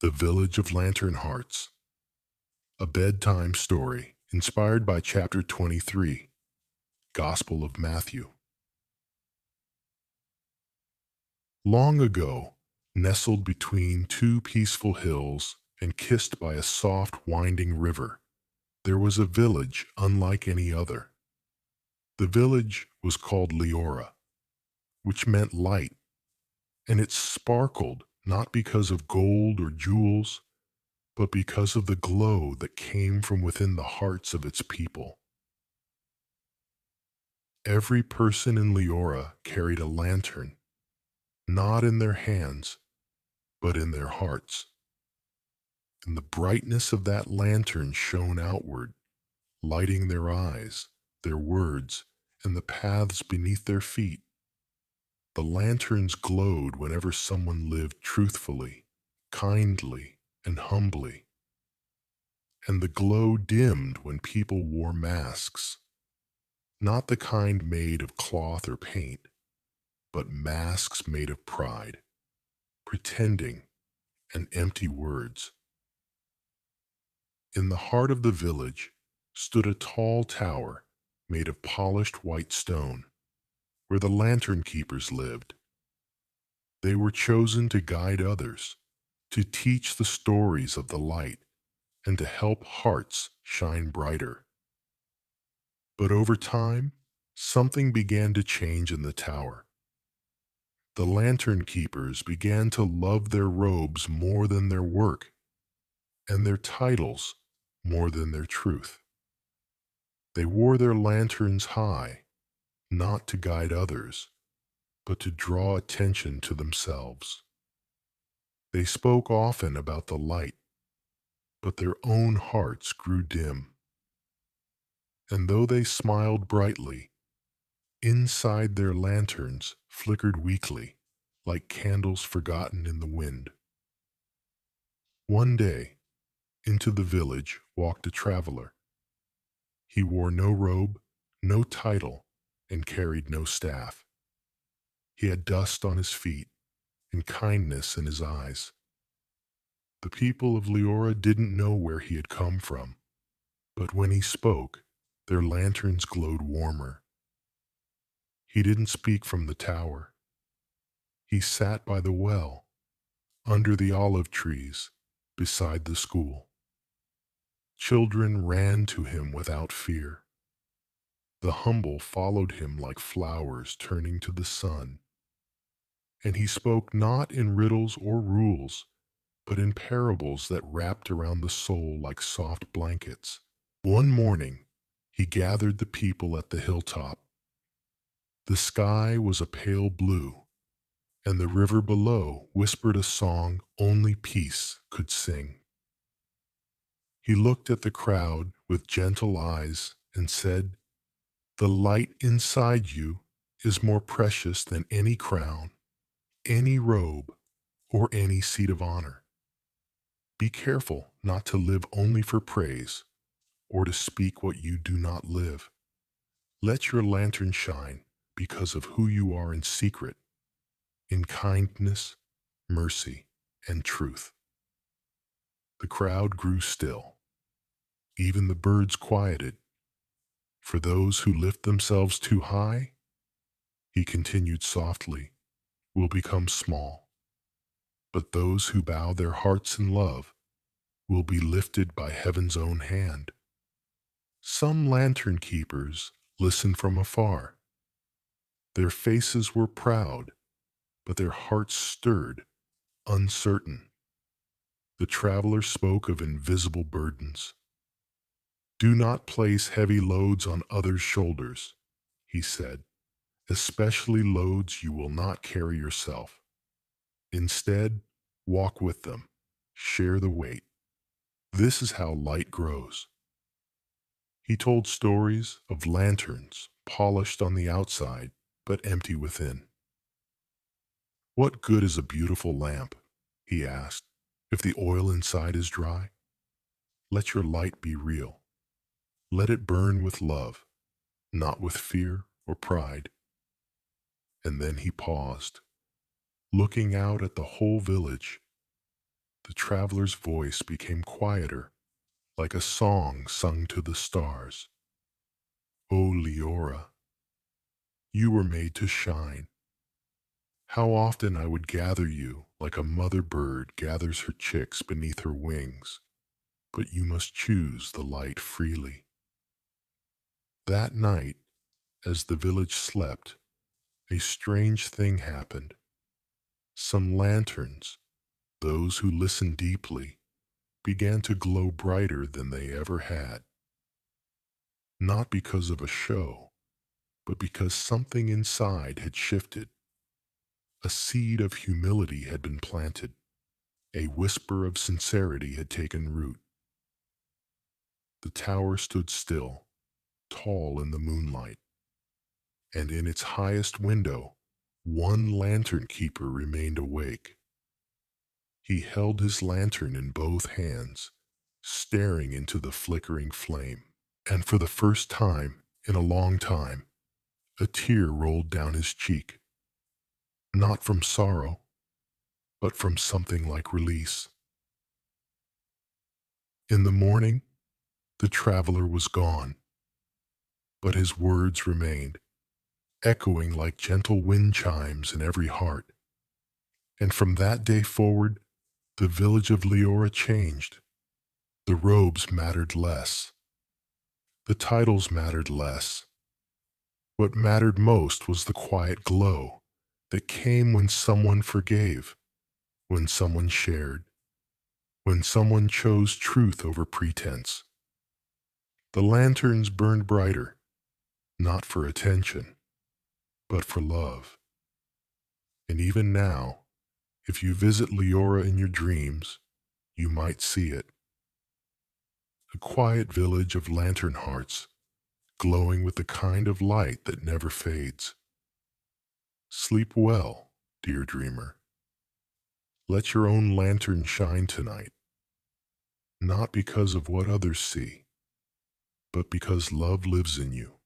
The Village of Lantern Hearts, a bedtime story inspired by chapter 23, Gospel of Matthew. Long ago, nestled between two peaceful hills and kissed by a soft winding river, there was a village unlike any other. The village was called Liora, which meant light, and it sparkled not because of gold or jewels, but because of the glow that came from within the hearts of its people. Every person in Liora carried a lantern, not in their hands, but in their hearts. And the brightness of that lantern shone outward, lighting their eyes, their words, and the paths beneath their feet. The lanterns glowed whenever someone lived truthfully, kindly, and humbly. And the glow dimmed when people wore masks, not the kind made of cloth or paint, but masks made of pride, pretending, and empty words. In the heart of the village stood a tall tower made of polished white stone, where the lantern keepers lived. They were chosen to guide others, to teach the stories of the light, and to help hearts shine brighter. But over time, something began to change in the tower. The lantern keepers began to love their robes more than their work, and their titles more than their truth. They wore their lanterns high, not to guide others, but to draw attention to themselves. They spoke often about the light, but their own hearts grew dim. And though they smiled brightly, inside their lanterns flickered weakly, like candles forgotten in the wind. One day, into the village walked a traveler. He wore no robe, no title, and carried no staff. He had dust on his feet and kindness in his eyes. The people of Liora didn't know where he had come from, but when he spoke, their lanterns glowed warmer. He didn't speak from the tower. He sat by the well, under the olive trees, beside the school. Children ran to him without fear. The humble followed him like flowers turning to the sun. And he spoke not in riddles or rules, but in parables that wrapped around the soul like soft blankets. One morning, he gathered the people at the hilltop. The sky was a pale blue, and the river below whispered a song only peace could sing. He looked at the crowd with gentle eyes and said, "The light inside you is more precious than any crown, any robe, or any seat of honor. Be careful not to live only for praise, or to speak what you do not live. Let your lantern shine because of who you are in secret, in kindness, mercy, and truth." The crowd grew still. Even the birds quieted. For those who lift themselves too high, he continued softly, will become small. But those who bow their hearts in love will be lifted by heaven's own hand. Some lantern keepers listened from afar. Their faces were proud, but their hearts stirred, uncertain. The traveler spoke of invisible burdens. "Do not place heavy loads on others' shoulders," he said, "especially loads you will not carry yourself. Instead, walk with them, share the weight. This is how light grows." He told stories of lanterns polished on the outside but empty within. "What good is a beautiful lamp," he asked, "if the oil inside is dry? Let your light be real. Let it burn with love, not with fear or pride." And then he paused, looking out at the whole village. The traveler's voice became quieter, like a song sung to the stars. O Liora, you were made to shine. How often I would gather you like a mother bird gathers her chicks beneath her wings, but you must choose the light freely. That night, as the village slept, a strange thing happened. Some lanterns, those who listened deeply, began to glow brighter than they ever had. Not because of a show, but because something inside had shifted. A seed of humility had been planted. A whisper of sincerity had taken root. The tower stood still, tall in the moonlight, and in its highest window, one lantern keeper remained awake. He held his lantern in both hands, staring into the flickering flame. And for the first time in a long time, a tear rolled down his cheek, not from sorrow, but from something like release. In the morning, the traveler was gone, but his words remained, echoing like gentle wind chimes in every heart. And from that day forward, the village of Liora changed. The robes mattered less. The titles mattered less. What mattered most was the quiet glow that came when someone forgave, when someone shared, when someone chose truth over pretense. The lanterns burned brighter, not for attention, but for love. And even now, if you visit Liora in your dreams, you might see it. A quiet village of lantern hearts, glowing with the kind of light that never fades. Sleep well, dear dreamer. Let your own lantern shine tonight, not because of what others see, but because love lives in you.